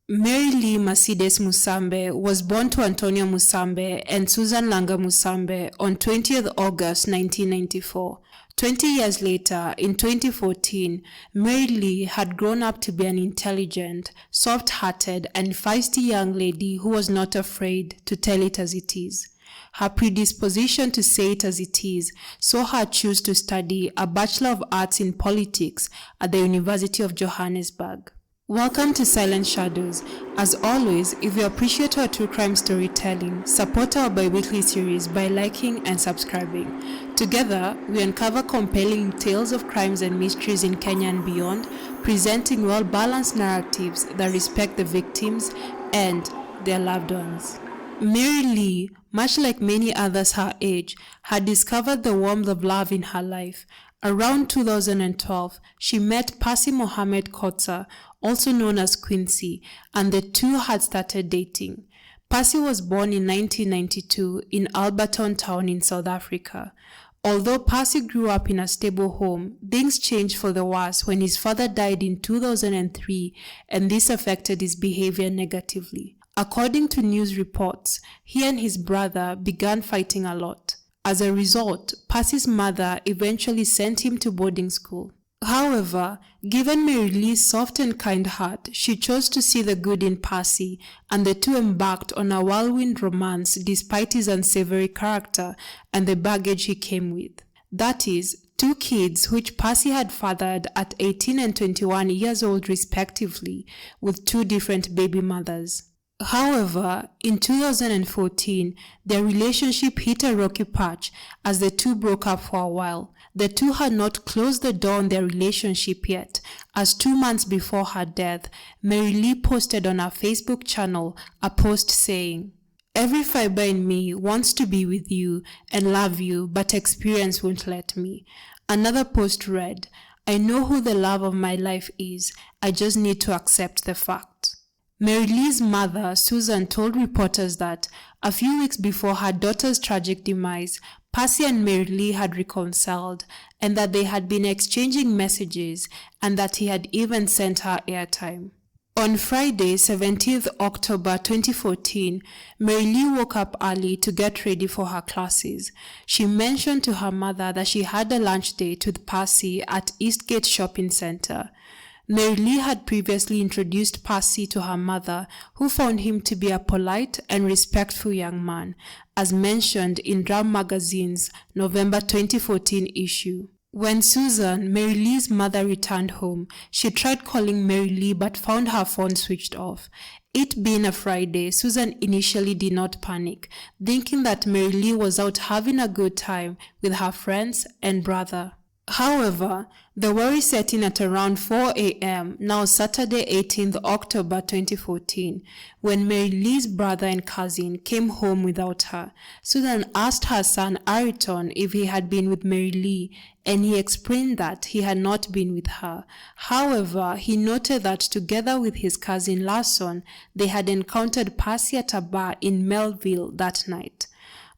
Mary Lee Mercedes Mucambe was born to Antonio Mucambe and Susan Langa Mucambe on 20th August 1994. 20 years later, in 2014, Mary Lee had grown up to be an intelligent, soft-hearted, and feisty young lady who was not afraid to tell it as it is. Her predisposition to say it as it is saw her choose to study a Bachelor of Arts in Politics at the University of Johannesburg. Welcome to Silent Shadows. As always, if you appreciate our true crime storytelling, support our bi-weekly series by liking and subscribing. Together, we uncover compelling tales of crimes and mysteries in Kenya and beyond, presenting well-balanced narratives that respect the victims and their loved ones. Mary Lee, much like many others her age, had discovered the warmth of love in her life. Around 2012, she met Percy Mohammed Khoza, also known as Quincy, and the two had started dating. Percy was born in 1992 in Alberton Town in South Africa. Although Percy grew up in a stable home, things changed for the worse when his father died in 2003, and this affected his behavior negatively. According to news reports, he and his brother began fighting a lot. As a result, Percy's mother eventually sent him to boarding school. However, given Mary Lee's soft and kind heart, she chose to see the good in Percy, and the two embarked on a whirlwind romance despite his unsavory character and the baggage he came with. That is, two kids which Percy had fathered at 18 and 21 years old respectively, with two different baby mothers. However, in 2014, their relationship hit a rocky patch as the two broke up for a while. The two had not closed the door on their relationship yet, as 2 months before her death, Mary Lee posted on her Facebook channel a post saying, "Every fiber in me wants to be with you and love you, but experience won't let me." Another post read, "I know who the love of my life is, I just need to accept the fact." Mary Lee's mother, Susan, told reporters that a few weeks before her daughter's tragic demise, Percy and Mary Lee had reconciled, and that they had been exchanging messages, and that he had even sent her airtime. On Friday, 17th October 2014, Mary Lee woke up early to get ready for her classes. She mentioned to her mother that she had a lunch date with Percy at Eastgate Shopping Center. Mary Lee had previously introduced Percy to her mother, who found him to be a polite and respectful young man, as mentioned in Drum Magazine's November 2014 issue. When Susan, Mary Lee's mother, returned home, she tried calling Mary Lee but found her phone switched off. It being a Friday, Susan initially did not panic, thinking that Mary Lee was out having a good time with her friends and brother. However, the worry set in at around 4 a.m., now Saturday 18th October 2014, when Mary Lee's brother and cousin came home without her. Susan asked her son Ariton if he had been with Mary Lee, and he explained that he had not been with her. However, he noted that together with his cousin Larson, they had encountered Percy at a bar in Melville that night.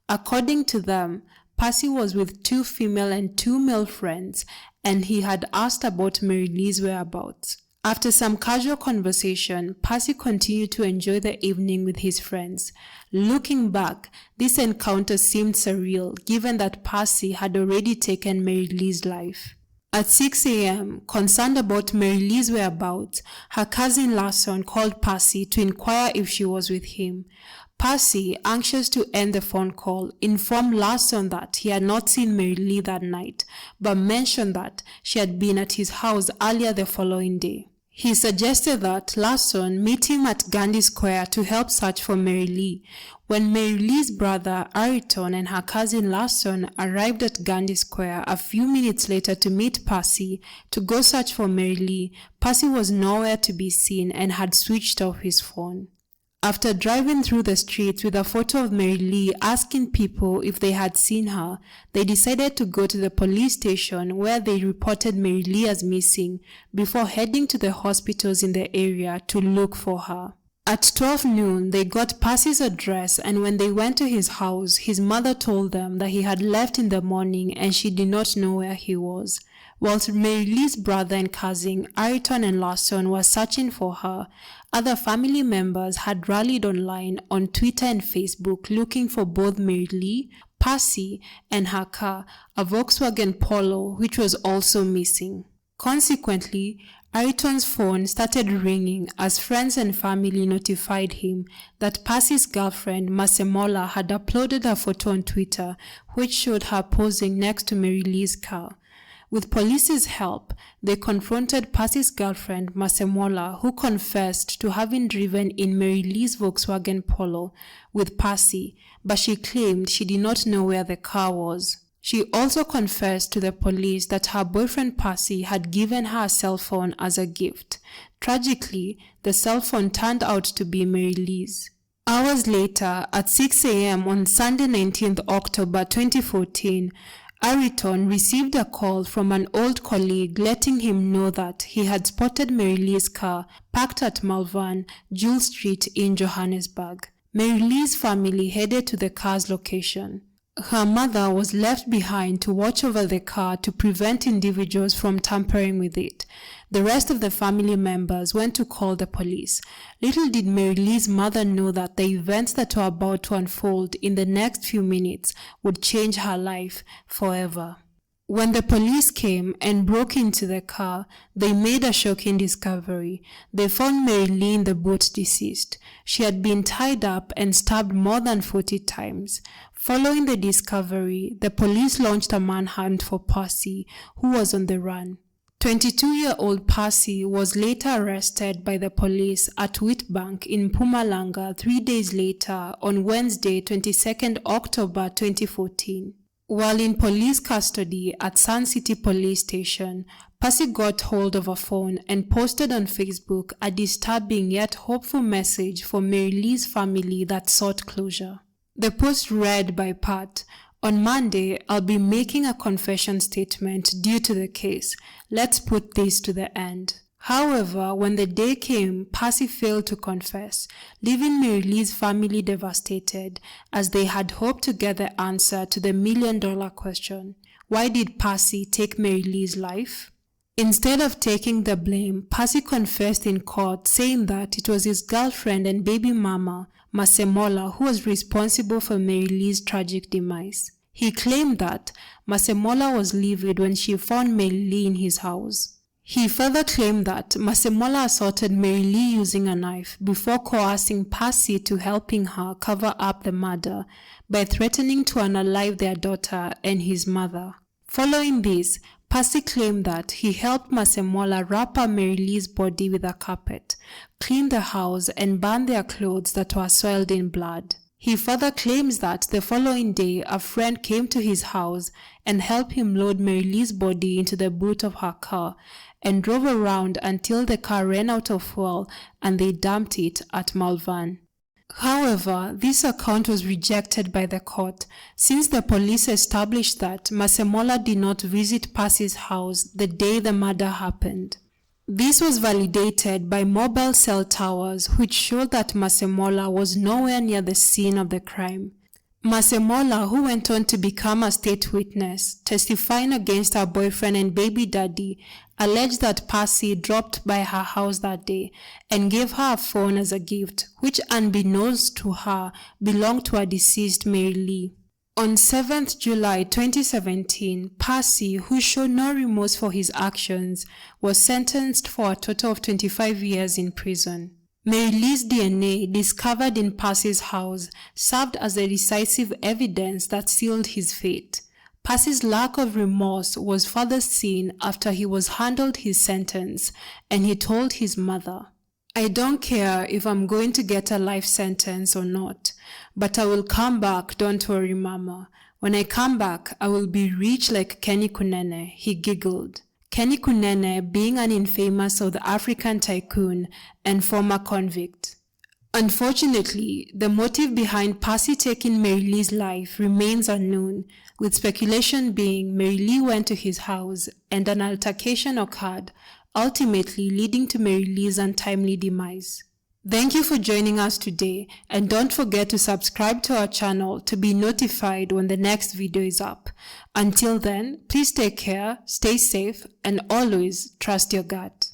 According to them, Percy was with 2 female and 2 male friends, and he had asked about Mary Lee's whereabouts. After some casual conversation, Percy continued to enjoy the evening with his friends. Looking back, this encounter seemed surreal, given that Percy had already taken Mary Lee's life. At 6 a.m., concerned about Mary Lee's whereabouts, her cousin Larson called Percy to inquire if she was with him. Percy, anxious to end the phone call, informed Larson that he had not seen Mary Lee that night, but mentioned that she had been at his house earlier the following day. He suggested that Larson meet him at Gandhi Square to help search for Mary Lee. When Mary Lee's brother Ariton and her cousin Larson arrived at Gandhi Square a few minutes later to meet Percy to go search for Mary Lee, Percy was nowhere to be seen and had switched off his phone. After driving through the streets with a photo of Mary Lee asking people if they had seen her, they decided to go to the police station where they reported Mary Lee as missing before heading to the hospitals in the area to look for her. At 12 noon, they got Percy's address, and when they went to his house, his mother told them that he had left in the morning and she did not know where he was. Whilst Mary Lee's brother and cousin, Ayrton and Larson, were searching for her, other family members had rallied online on Twitter and Facebook looking for both Mary Lee, Percy, and her car, a Volkswagen Polo, which was also missing. Consequently, Ayrton's phone started ringing as friends and family notified him that Percy's girlfriend, Masemola, had uploaded a photo on Twitter which showed her posing next to Mary Lee's car. With police's help, they confronted Percy's girlfriend, Masemola, who confessed to having driven in Mary Lee's Volkswagen Polo with Percy, but she claimed she did not know where the car was. She also confessed to the police that her boyfriend Percy had given her a cell phone as a gift. Tragically, the cell phone turned out to be Mary Lee's. Hours later, at 6 a.m. on Sunday 19th October 2014, Ayrton received a call from an old colleague letting him know that he had spotted Mary Lee's car parked at Malvern, Jewel Street in Johannesburg. Mary Lee's family headed to the car's location. Her mother was left behind to watch over the car to prevent individuals from tampering with it. The rest of the family members went to call the police. Little did Mary Lee's mother know that the events that were about to unfold in the next few minutes would change her life forever. When the police came and broke into the car, they made a shocking discovery. They found Mary Lee in the boot deceased. She had been tied up and stabbed more than 40 times. Following the discovery, the police launched a manhunt for Percy, who was on the run. 22-year-old Percy was later arrested by the police at Witbank in Mpumalanga 3 days later on Wednesday, 22nd October 2014. While in police custody at Sun City Police Station, Percy got hold of a phone and posted on Facebook a disturbing yet hopeful message for Mary Lee's family that sought closure. The post read by Pat, "On Monday, I'll be making a confession statement due to the case. Let's put this to the end." However, when the day came, Percy failed to confess, leaving Mary Lee's family devastated as they had hoped to get the answer to the million-dollar question: why did Percy take Mary Lee's life? Instead of taking the blame, Percy confessed in court, saying that it was his girlfriend and baby mama, Masemola, who was responsible for Mary Lee's tragic demise. He claimed that Masemola was livid when she found Mary Lee in his house. He further claimed that Masemola assaulted Mary Lee using a knife before coercing Percy to helping her cover up the murder by threatening to unalive their daughter and his mother. Following this, Percy claimed that he helped Masemola wrap up Mary Lee's body with a carpet, clean the house, and burn their clothes that were soiled in blood. He further claims that the following day, a friend came to his house and helped him load Mary Lee's body into the boot of her car and drove around until the car ran out of fuel and they dumped it at Malvern. However, this account was rejected by the court since the police established that Masemola did not visit Percy's house the day the murder happened. This was validated by mobile cell towers which showed that Masemola was nowhere near the scene of the crime. Masemola, who went on to become a state witness, testifying against her boyfriend and baby daddy, alleged that Percy dropped by her house that day and gave her a phone as a gift, which unbeknownst to her belonged to her deceased Mary Lee. On 7th July 2017, Percy, who showed no remorse for his actions, was sentenced for a total of 25 years in prison. Mary Lee's DNA, discovered in Percy's house, served as the decisive evidence that sealed his fate. Percy's lack of remorse was further seen after he was handed his sentence, and he told his mother, "I don't care if I'm going to get a life sentence or not, but I will come back, don't worry, Mama. When I come back, I will be rich like Kenny Kunene," he giggled. Kenny Kunene being an infamous South African tycoon and former convict. Unfortunately, the motive behind Percy taking Mary Lee's life remains unknown, with speculation being Mary Lee went to his house and an altercation occurred, ultimately leading to Mary Lee's untimely demise. Thank you for joining us today, and don't forget to subscribe to our channel to be notified when the next video is up. Until then, please take care, stay safe, and always trust your gut.